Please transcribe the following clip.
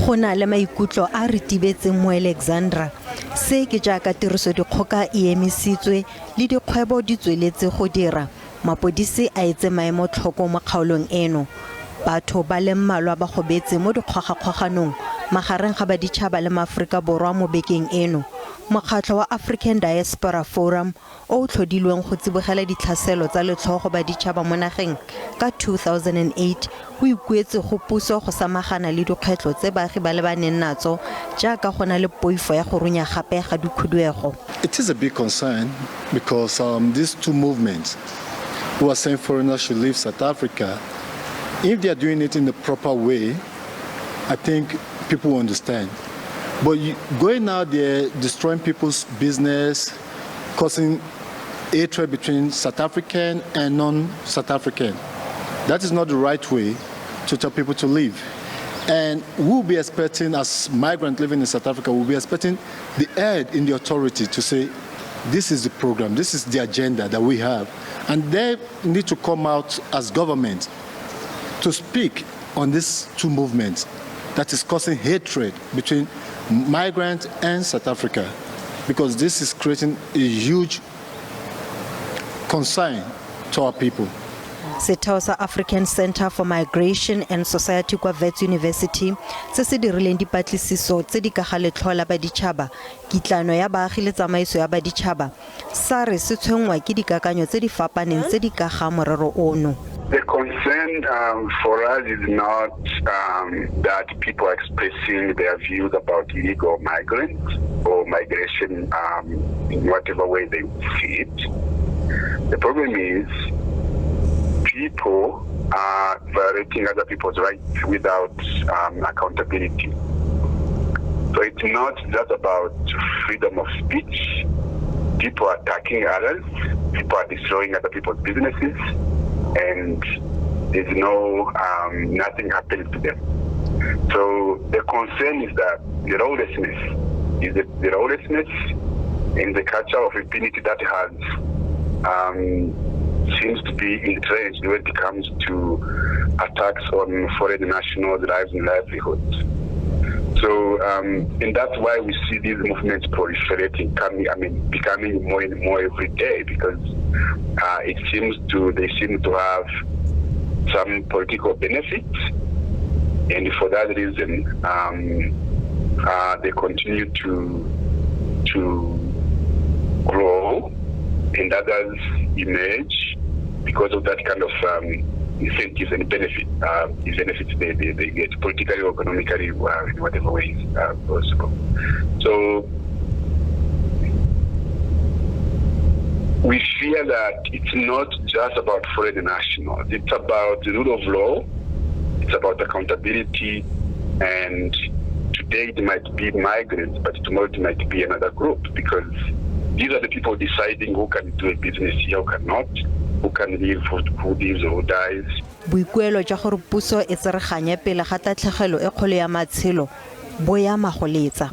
Go na le maikutlo a re tibetseng mo Alexandra. Se ke jaaka tiriso dikgoka e emisitswe le dikgwebo di tsweletse go dira. Mapodisi a etse maemo tlhoko mo kgaolong eno. Batho ba le mmalwa ba gobetse mo dikgogakgoganong magareng ga baditshaba le maAfrika Borwa mo bekeng eno. Mokgatlho wa African Diaspora Forum o tlhodilweng go tsibogela ditlhaselo tsa letlhogo baditshaba mo nageng ka 2008 go ikuetse go puso go samagana le dikgwetlho tse baagi ba lebaneng natso jaaka go na le poifo ya go runya gape ga dikhuduego. It is a big concern because these two movements who are saying foreigners should leave South Africa, if they are doing it in the proper way, I think people will understand. But going out there, destroying people's business, causing hatred between South African and non-South African, that is not the right way to tell people to leave. And we'll be expecting, as migrants living in South Africa, we'll be expecting the head in the authority to say, this is the program, this is the agenda that we have. And they need to come out as government to speak on these two movements that is causing hatred between migrants and South Africa, because this is creating a huge concern to our people. Setheo sa African Center for Migration and Society kwa Wits University se se dirileng dipatlisiso tse di ka ga letlho la baditshaba kitlano ya baagi le tsamaiso ya baditshaba sa re se tshwengwa ke dikakanyo tse di fapaneng tse di ka ga morero ono. The concern for us is not that people are expressing their views about illegal migrants or migration in whatever way they see it. The problem is people are violating other people's rights without accountability. So it's not just about freedom of speech. People are attacking others. People are destroying other people's businesses. And there's nothing happens to them. So the concern is that the lawlessness and the culture of impunity that has seems to be entrenched when it comes to attacks on foreign nationals' lives and livelihoods. So, and that's why we see these movements proliferating, becoming more and more every day, because they seem to have some political benefits, and for that reason, they continue to grow, and others emerge because of that kind of incentives and benefits they get politically or economically, in whatever ways possible. So we fear that it's not just about foreign nationals. It's about the rule of law. It's about accountability. And today it might be migrants, but tomorrow it might be another group, because these are the people deciding who can do a business here, who cannot, who can live, who lives or who dies. Boikuelo jwa gore puso e tsereganye pele ga tatlhegelo e kgolo ya matshelo bo ya magoletsa.